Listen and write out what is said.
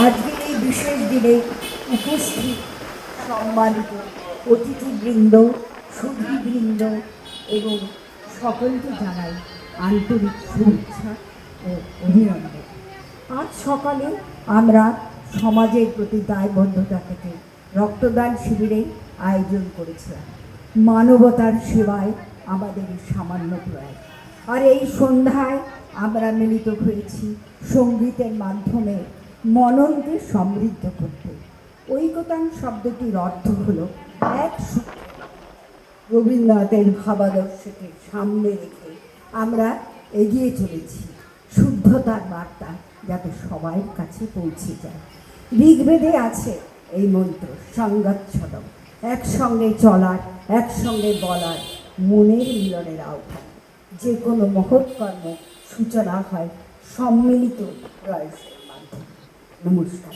আজকের এই বিশেষ দিনে উপস্থিত সম্মানিত অতিথিবৃন্দ, সুধীবৃন্দ এবং সকলকে জানাই আন্তরিক শুভেচ্ছা ও অভিনন্দন। আজ সকালে আমরা সমাজের প্রতি দায়বদ্ধতা থেকে রক্তদান শিবিরের আয়োজন করেছিলাম। মানবতার সেবায় আমাদের সামান্য প্রয়াস। আর এই সন্ধ্যায় আমরা মিলিত হয়েছি সঙ্গীতের মাধ্যমে মননকে সমৃদ্ধ করতে। ঐকতান শব্দটির অর্থ হলো এক সূত্র। রবীন্দ্রনাথের ভাবাদর্শকে সামনে রেখে আমরা এগিয়ে চলেছি শুদ্ধতার বার্তা যাতে সবার কাছে পৌঁছে যায়। ঋগ্বেদে আছে এই মন্ত্র, সংগচ্ছদম, একসঙ্গে চলার, একসঙ্গে বলার, মনের মিলনের আহ্বান। যে কোনো মহৎ কর্ম সূচনা হয় সম্মিলিত প্রয়াসের মাধ্যমে। নমস্কার।